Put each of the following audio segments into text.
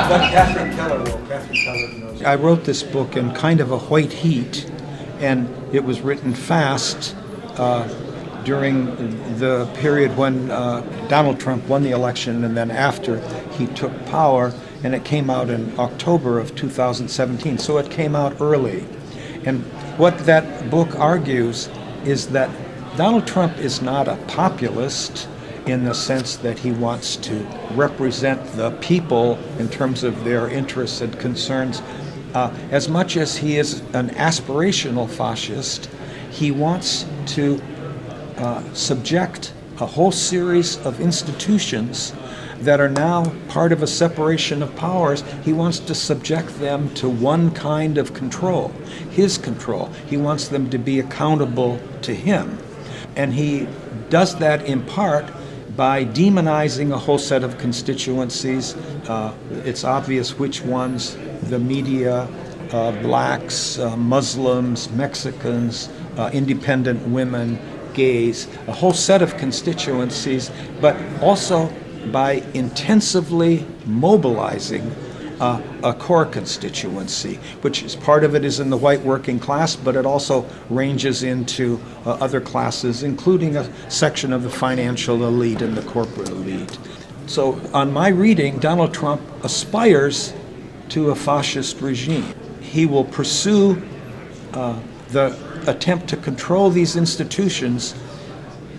Catherine Keller wrote. Catherine Keller knows. I wrote this book in kind of a white heat, and it was written fast during the period when Donald Trump won the election and then after he took power, and it came out in October of 2017, so it came out early. And what that book argues is that Donald Trump is not a populist in the sense that he wants to represent the people in terms of their interests and concerns. As much as he is an aspirational fascist, he wants to subject a whole series of institutions that are now part of a separation of powers. He wants to subject them to one kind of control, his control. He wants them to be accountable to him. And he does that in part by demonizing a whole set of constituencies. It's obvious which ones: the media, blacks, Muslims, Mexicans, independent women, gays, a whole set of constituencies, but also by intensively mobilizing a core constituency, which is part of it is in the white working class, but it also ranges into other classes, including a section of the financial elite and the corporate elite. So on my reading, Donald Trump aspires to a fascist regime. He will pursue the attempt to control these institutions,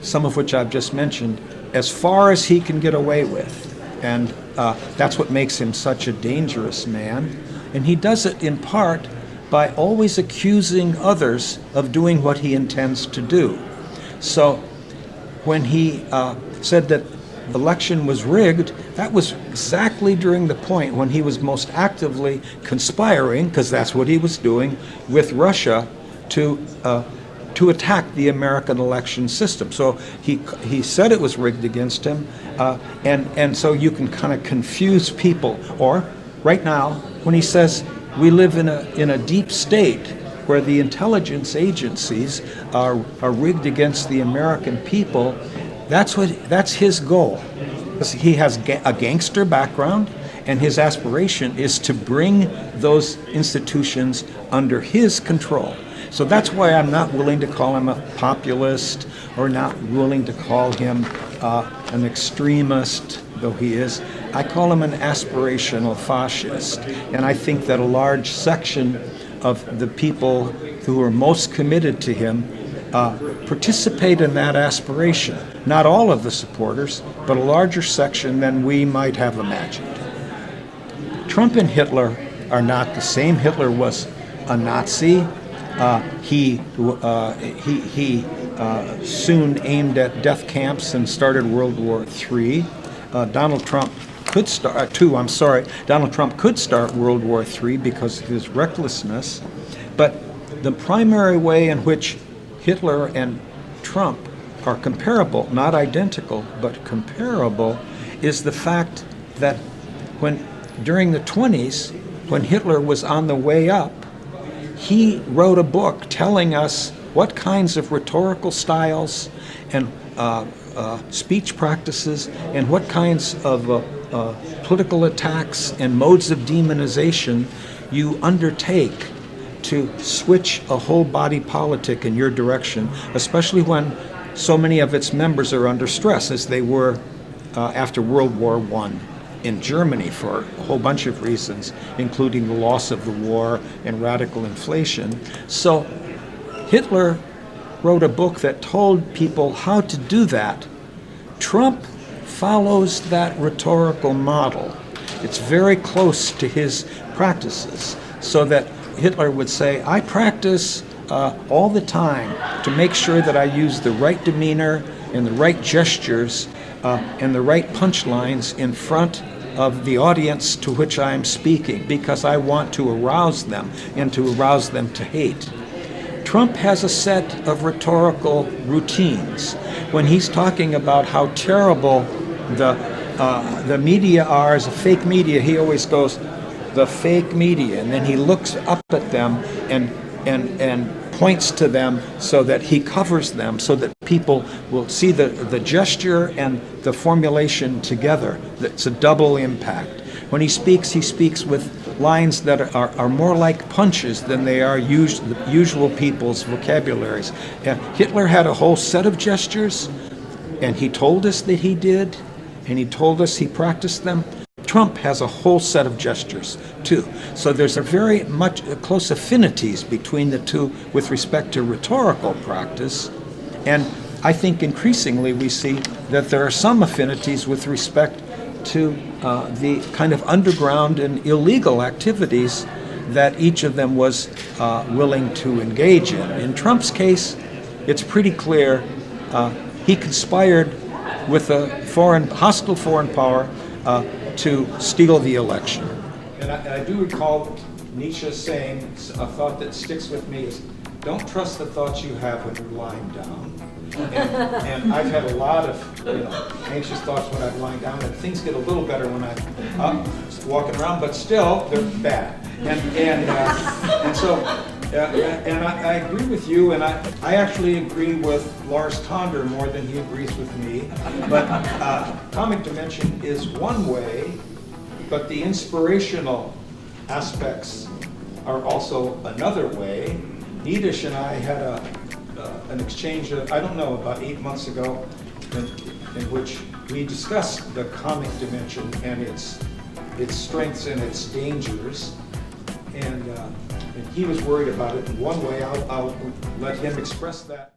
some of which I've just mentioned, as far as he can get away with. And that's what makes him such a dangerous man. And he does it in part by always accusing others of doing what he intends to do. So when he said that the election was rigged, that was exactly during the point when he was most actively conspiring, because that's what he was doing, with Russia to attack the American election system. So he said it was rigged against him, and so you can kind of confuse people. Or right now, when he says we live in a deep state where the intelligence agencies are rigged against the American people, that's his goal. He has a gangster background, and his aspiration is to bring those institutions under his control. So that's why I'm not willing to call him a populist, or not willing to call him an extremist, though he is. I call him an aspirational fascist. And I think that a large section of the people who are most committed to him participate in that aspiration. Not all of the supporters, but a larger section than we might have imagined. Trump and Hitler are not the same. Hitler was a Nazi. He soon aimed at death camps and started World War III. Donald Trump could start World War III because of his recklessness. But the primary way in which Hitler and Trump are comparable, not identical, but comparable, is the fact that during the 20s, when Hitler was on the way up, he wrote a book telling us what kinds of rhetorical styles and speech practices and what kinds of political attacks and modes of demonization you undertake to switch a whole body politic in your direction, especially when so many of its members are under stress, as they were after World War I. In Germany for a whole bunch of reasons, including the loss of the war and radical inflation. So Hitler wrote a book that told people how to do that. Trump follows that rhetorical model. It's very close to his practices, so that Hitler would say, I practice all the time to make sure that I use the right demeanor and the right gestures and the right punchlines in front of the audience to which I am speaking, because I want to arouse them and to arouse them to hate. Trump has a set of rhetorical routines. When he's talking about how terrible the media are as a fake media, he always goes, the fake media, and then he looks up at them and points to them so that he covers them, so that people will see the gesture and the formulation together. It's a double impact. When he speaks with lines that are more like punches than they are usual people's vocabularies. Hitler had a whole set of gestures, and he told us that he did, and he told us he practiced them. Trump has a whole set of gestures, too. So there's a very much close affinities between the two with respect to rhetorical practice. And I think increasingly we see that there are some affinities with respect to the kind of underground and illegal activities that each of them was willing to engage in. In Trump's case, it's pretty clear he conspired with a hostile foreign power to steal the election. And I do recall Nietzsche saying, a thought that sticks with me is, don't trust the thoughts you have when you're lying down. And I've had a lot of anxious thoughts when I'm lying down, and things get a little better when I'm up, walking around, but still, they're bad. And so I agree with you, and I actually agree with Lars Tonder more than he agrees with me. But comic dimension is one way, but the inspirational aspects are also another way. Nidesh and I had an exchange, I don't know, about 8 months ago, in which we discussed the comic dimension and its strengths and its dangers. And he was worried about it in one way. I'll let him express that.